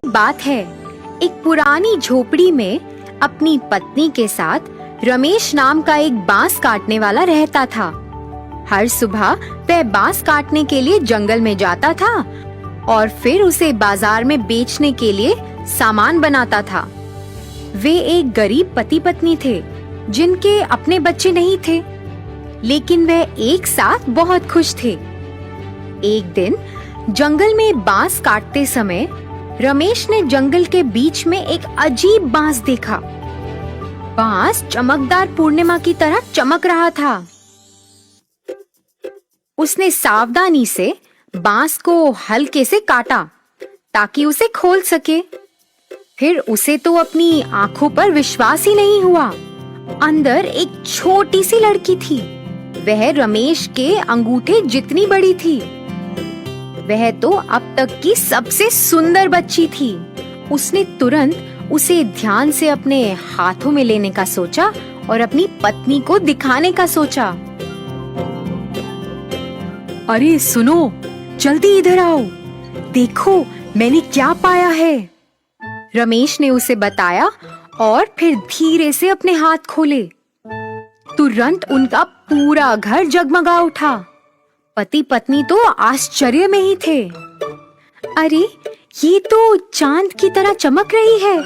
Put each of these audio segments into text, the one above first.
बात है, एक पुरानी झोपड़ी में अपनी पत्नी के साथ रमेश नाम का एक बांस काटने वाला रहता था। हर सुबह वह बांस काटने के लिए जंगल में जाता था और फिर उसे बाजार में बेचने के लिए सामान बनाता था। वे एक गरीब पति पत्नी थे जिनके अपने बच्चे नहीं थे, लेकिन वह एक साथ बहुत खुश थे। एक दिन जंगल में बांस काटते समय रमेश ने जंगल के बीच में एक अजीब बांस देखा। बांस चमकदार पूर्णिमा की तरह चमक रहा था। उसने सावधानी से बांस को हल्के से काटा ताकि उसे खोल सके। फिर उसे तो अपनी आंखों पर विश्वास ही नहीं हुआ। अंदर एक छोटी सी लड़की थी। वह रमेश के अंगूठे जितनी बड़ी थी। वह तो अब तक की सबसे सुंदर बच्ची थी। उसने तुरंत उसे ध्यान से अपने हाथों में लेने का सोचा और अपनी पत्नी को दिखाने का सोचा। अरे सुनो, जल्दी इधर आओ, देखो मैंने क्या पाया है। रमेश ने उसे बताया और फिर धीरे से अपने हाथ खोले। तुरंत उनका पूरा घर जगमगा उठा। पति पत्नी तो आश्चर्य में ही थे। अरे, ये तो चांद की तरह चमक रही है।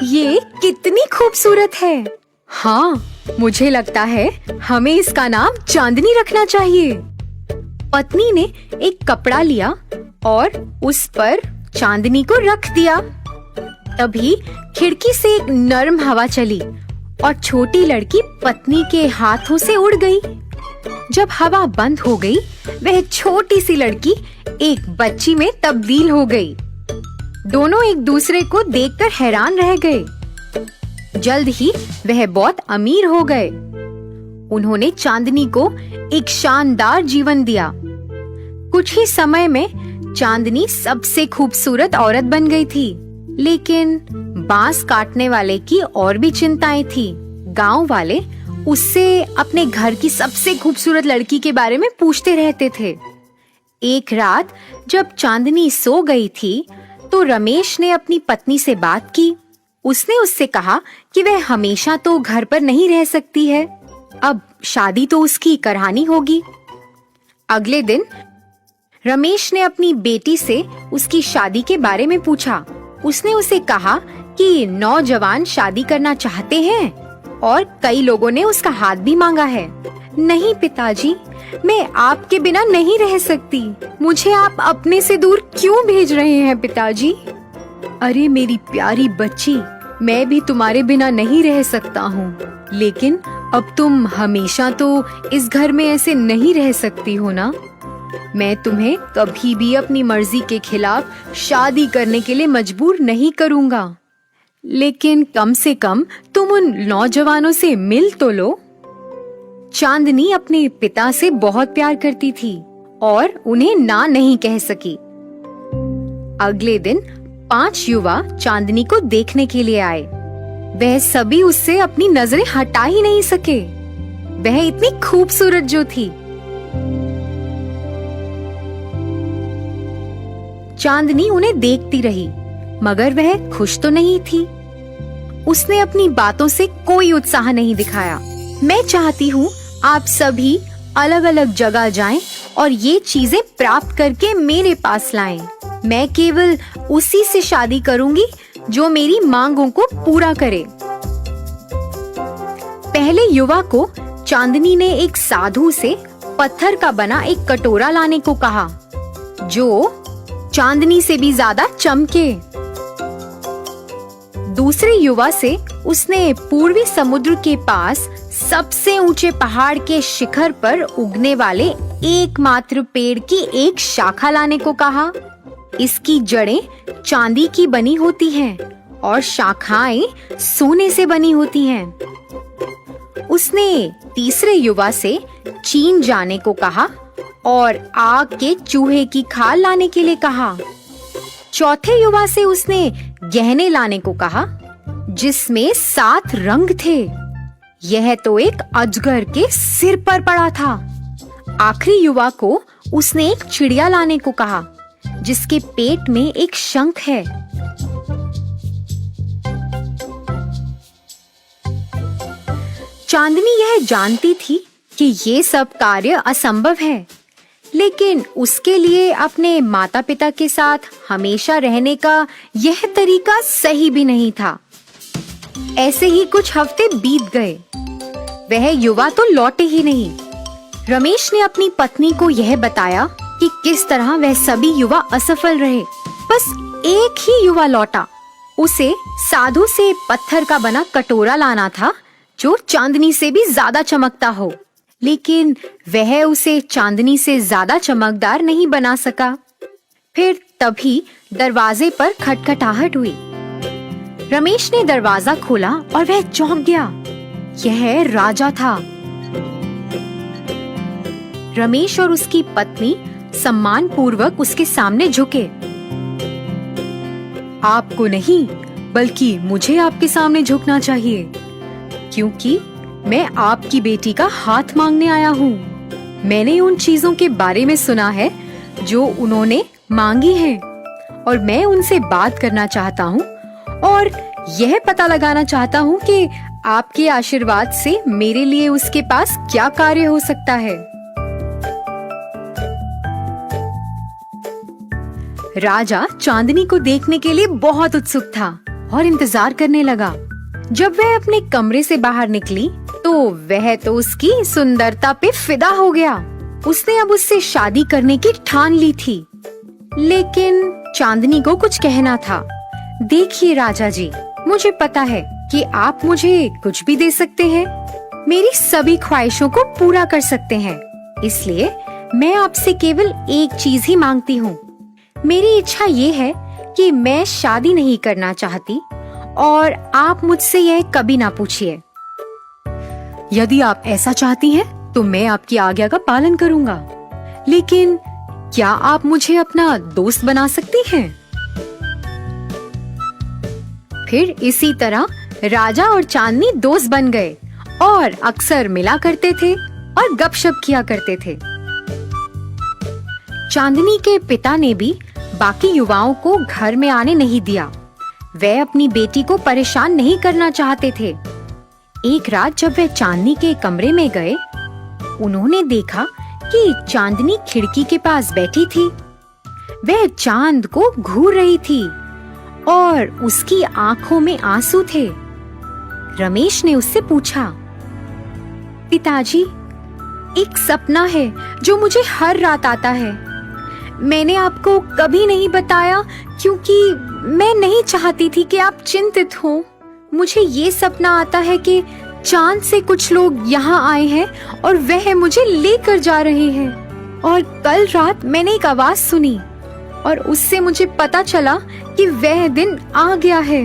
ये कितनी खूबसूरत है। हाँ, मुझे लगता है हमें इसका नाम चांदनी रखना चाहिए। पत्नी ने एक कपड़ा लिया और उस पर चांदनी को रख दिया। तभी खिड़की से एक नरम हवा चली और छोटी लड़की पत्नी के हाथों से उड़ गई। जब हवा बंद हो गई, वह छोटी सी लड़की एक बच्ची में तब्दील हो गई। दोनों एक दूसरे को देखकर हैरान रह गए। जल्द ही वह बहुत अमीर हो गए। उन्होंने चांदनी को एक शानदार जीवन दिया। कुछ ही समय में चांदनी सबसे खूबसूरत औरत बन गई थी। लेकिन बांस काटने वाले की और भी चिंताएं थी। गांव वाले उससे अपने घर की सबसे खूबसूरत लड़की के बारे में पूछते रहते थे। एक रात जब चांदनी सो गई थी, तो रमेश ने अपनी पत्नी से बात की। उसने उससे कहा कि वह हमेशा तो घर पर नहीं रह सकती है। अब शादी तो उसकी करानी होगी। अगले दिन रमेश ने अपनी बेटी से उसकी शादी के बारे में पूछा। उसने उसे कहा कि नौजवान शादी करना चाहते हैं और कई लोगों ने उसका हाथ भी मांगा है। नहीं पिताजी, मैं आपके बिना नहीं रह सकती। मुझे आप अपने से दूर क्यों भेज रहे हैं पिताजी? अरे मेरी प्यारी बच्ची, मैं भी तुम्हारे बिना नहीं रह सकता हूँ, लेकिन अब तुम हमेशा तो इस घर में ऐसे नहीं रह सकती हो ना। मैं तुम्हें कभी भी अपनी मर्जी के खिलाफ शादी करने के लिए मजबूर नहीं करूँगा, लेकिन कम से कम तुम उन नौजवानों से मिल तो लो। चांदनी अपने पिता से बहुत प्यार करती थी और उन्हें ना नहीं कह सकी। अगले दिन 5 युवा चांदनी को देखने के लिए आए। वह सभी उससे अपनी नजरें हटा ही नहीं सके। वह इतनी खूबसूरत जो थी। चांदनी उन्हें देखती रही, मगर वह खुश तो नहीं थी। उसने अपनी बातों से कोई उत्साह नहीं दिखाया। मैं चाहती हूँ आप सभी अलग अलग जगह जाएं और ये चीजें प्राप्त करके मेरे पास लाएं। मैं केवल उसी से शादी करूंगी जो मेरी मांगों को पूरा करे। पहले युवा को चांदनी ने एक साधु से पत्थर का बना एक कटोरा लाने को कहा, जो चांदनी से भी ज्यादा चमके। दूसरे युवा से उसने पूर्वी समुद्र के पास सबसे ऊंचे पहाड़ के शिखर पर उगने वाले एकमात्र पेड़ की एक शाखा लाने को कहा। इसकी जड़ें चांदी की बनी होती हैं और शाखाएं सोने से बनी होती हैं। उसने तीसरे युवा से चीन जाने को कहा और आग के चूहे की खाल लाने के लिए कहा। चौथे युवा से उसने गहने लाने को कहा जिसमें 7 रंग थे। यह तो एक अजगर के सिर पर पड़ा था। आखिरी युवा को उसने एक चिड़िया लाने को कहा जिसके पेट में एक शंख है। चांदनी यह जानती थी कि ये सब कार्य असंभव है, लेकिन उसके लिए अपने माता पिता के साथ हमेशा रहने का यह तरीका सही भी नहीं था। ऐसे ही कुछ हफ्ते बीत गए। वह युवा तो लौटे ही नहीं। रमेश ने अपनी पत्नी को यह बताया कि किस तरह वह सभी युवा असफल रहे। बस एक ही युवा लौटा। उसे साधु से पत्थर का बना कटोरा लाना था जो चांदनी से भी ज्यादा चमकता हो, लेकिन वह उसे चांदनी से ज्यादा चमकदार नहीं बना सका। फिर तभी दरवाजे पर खटखटाहट हुई। रमेश ने दरवाजा खोला और वह चौंक गया। यह राजा था। रमेश और उसकी पत्नी सम्मान पूर्वक उसके सामने झुके। आपको नहीं, बल्कि मुझे आपके सामने झुकना चाहिए, क्योंकि मैं आपकी बेटी का हाथ मांगने आया हूँ। मैंने उन चीजों के बारे में सुना है जो उन्होंने मांगी है, और मैं उनसे बात करना चाहता हूँ और यह पता लगाना चाहता हूँ कि आपके आशीर्वाद से मेरे लिए उसके पास क्या कार्य हो सकता है। राजा चांदनी को देखने के लिए बहुत उत्सुक था और इंतजार करने लगा। जब वह अपने कमरे से बाहर निकली तो वह तो उसकी सुंदरता पे फिदा हो गया। उसने अब उससे शादी करने की ठान ली थी, लेकिन चांदनी को कुछ कहना था। देखिए राजा जी, मुझे पता है कि आप मुझे कुछ भी दे सकते हैं, मेरी सभी ख्वाहिशों को पूरा कर सकते हैं, इसलिए मैं आपसे केवल एक चीज ही मांगती हूँ। मेरी इच्छा ये है कि मैं शादी नहीं करना चाहती और आप मुझसे यह कभी ना पूछिए। यदि आप ऐसा चाहती हैं, तो मैं आपकी आज्ञा का पालन करूंगा, लेकिन क्या आप मुझे अपना दोस्त बना सकती हैं? फिर इसी तरह राजा और चांदनी दोस्त बन गए और अक्सर मिला करते थे और गपशप किया करते थे। चांदनी के पिता ने भी बाकी युवाओं को घर में आने नहीं दिया। वे अपनी बेटी को परेशान नहीं करना चाहते थे। एक रात जब वे चांदनी के कमरे में गए, उन्होंने देखा कि चांदनी खिड़की के पास बैठी थी। वह चांद को घूर रही थी और उसकी आंखों में आंसू थे। रमेश ने उससे पूछा, पिताजी, एक सपना है जो मुझे हर रात आता है। मैंने आपको कभी नहीं बताया क्योंकि मैं नहीं चाहती थी कि आप चिंतित हो। मुझे ये सपना आता है कि चांद से कुछ लोग यहाँ आए हैं और वह मुझे लेकर जा रहे हैं। और कल रात मैंने एक आवाज सुनी और उससे मुझे पता चला कि वह दिन आ गया है।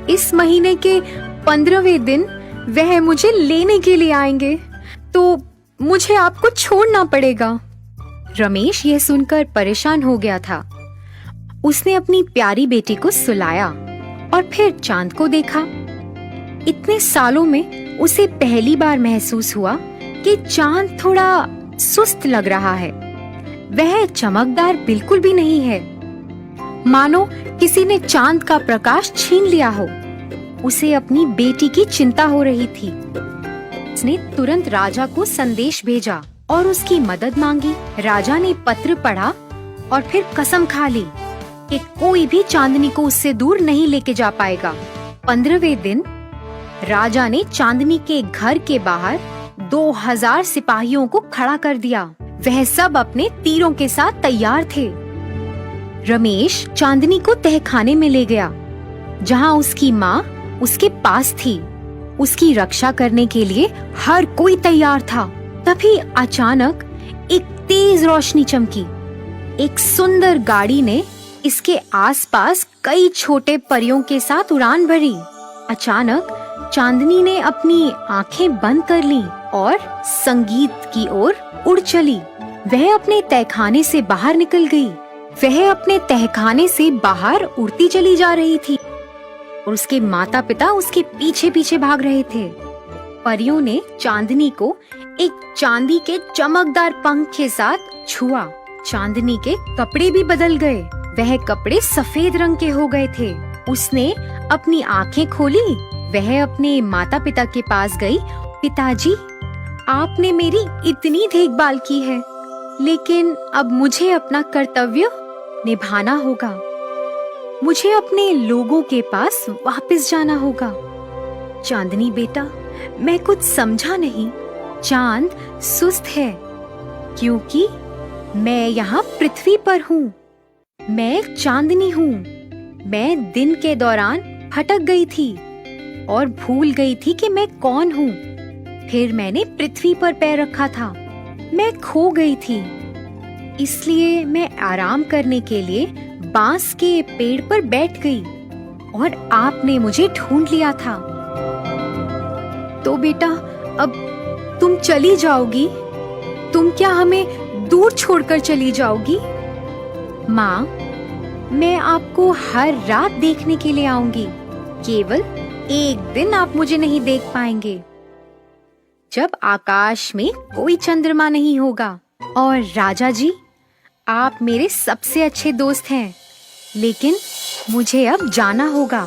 इस महीने के 15वें दिन वह मुझे लेने के लिए आएंगे, तो मुझे आपको छोड़ना पड़ेगा। रमेश यह सुनकर परेशान हो गया था। उसने अपनी प्यारी बेटी को सुलाया और फिर चांद को देखा। इतने सालों में उसे पहली बार महसूस हुआ कि चांद थोड़ा सुस्त लग रहा है। वह चमकदार बिल्कुल भी नहीं है, मानो किसी ने चांद का प्रकाश छीन लिया हो। उसे अपनी बेटी की चिंता हो रही थी। उसने तुरंत राजा को संदेश भेजा और उसकी मदद मांगी। राजा ने पत्र पढ़ा और फिर कसम खा ली कि कोई भी चांदनी को उससे दूर नहीं लेके जा पाएगा। 15वें दिन राजा ने चांदनी के घर के बाहर 2000 सिपाहियों को खड़ा कर दिया। वह सब अपने तीरों के साथ तैयार थे। रमेश चांदनी को तहखाने में ले गया, जहाँ उसकी माँ उसके पास थी। उसकी रक्षा करने के लिए हर कोई तैयार था। तभी अचानक एक तेज रोशनी चमकी। एक सुंदर गाड़ी ने इसके आसपास कई छोटे परियों के साथ उड़ान भरी। अचानक चांदनी ने अपनी आंखें बंद कर लीं और संगीत की ओर उड़ चली। वह अपने तहखाने से बाहर निकल गई। वह अपने तहखाने से बाहर उड़ती चली जा रही थी और उसके माता पिता उसके पीछे पीछे भाग रहे थे। परियों ने चांदनी को एक चांदी के चमकदार पंख के साथ छुआ। चांदनी के कपड़े भी बदल गए। वह कपड़े सफेद रंग के हो गए थे। उसने अपनी आंखें खोली। वह अपने माता पिता के पास गई, पिताजी, आपने मेरी इतनी देखभाल की है, लेकिन अब मुझे अपना कर्तव्य निभाना होगा। मुझे अपने लोगों के पास वापस जाना होगा। चांदनी बेटा, मैं कुछ समझा नहीं। चांद सुस्त है क्योंकि मैं यहाँ पृथ्वी पर हूँ। मैं एक चांदनी हूँ। मैं दिन के दौरान भटक गई थी और भूल गई थी कि मैं कौन हूँ। फिर मैंने पृथ्वी पर पैर रखा था। मैं खो गई थी, इसलिए मैं आराम करने के लिए बांस के पेड़ पर बैठ गई और आपने मुझे ढूंढ लिया था। तो बेटा, अब तुम चली जाओगी? तुम क्या हमें दूर छोड़कर चली जाओगी? माँ, मैं आपको हर रात देखने के लिए आऊंगी। केवल एक दिन आप मुझे नहीं देख पाएंगे, जब आकाश में कोई चंद्रमा नहीं होगा। और राजा जी, आप मेरे सबसे अच्छे दोस्त हैं, लेकिन मुझे अब जाना होगा।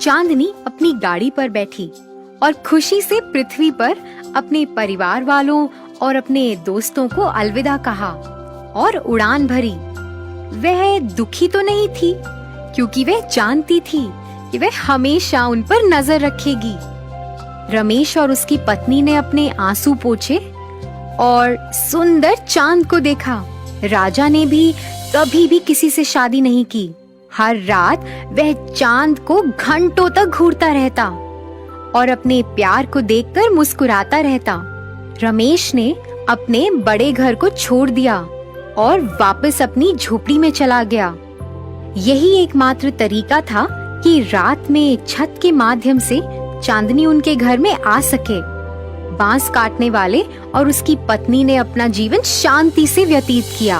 चांदनी अपनी गाड़ी पर बैठी और खुशी से पृथ्वी पर अपने परिवार वालों और अपने दोस्तों को अलविदा कहा और उड़ान भरी। वह दुखी तो नहीं थी, क्योंकि वह जानती थी कि वह हमेशा उन पर नजर रखेगी। रमेश और उसकी पत्नी ने अपने आंसू पोंछे और सुंदर चांद को देखा। राजा ने भी कभी भी किसी से शादी नहीं की। हर रात वह चांद को घंटों तक घूरता रहता और अपने प्यार को देखकर मुस्कुराता रहता। रमेश ने अपने बड़े घर को छोड़ दिया और वापस अपनी झोपड़ी में चला गया। यही एकमात्र तरीका था कि रात में छत के माध्यम से चांदनी उनके घर में आ सके। बांस काटने वाले और उसकी पत्नी ने अपना जीवन शांति से व्यतीत किया।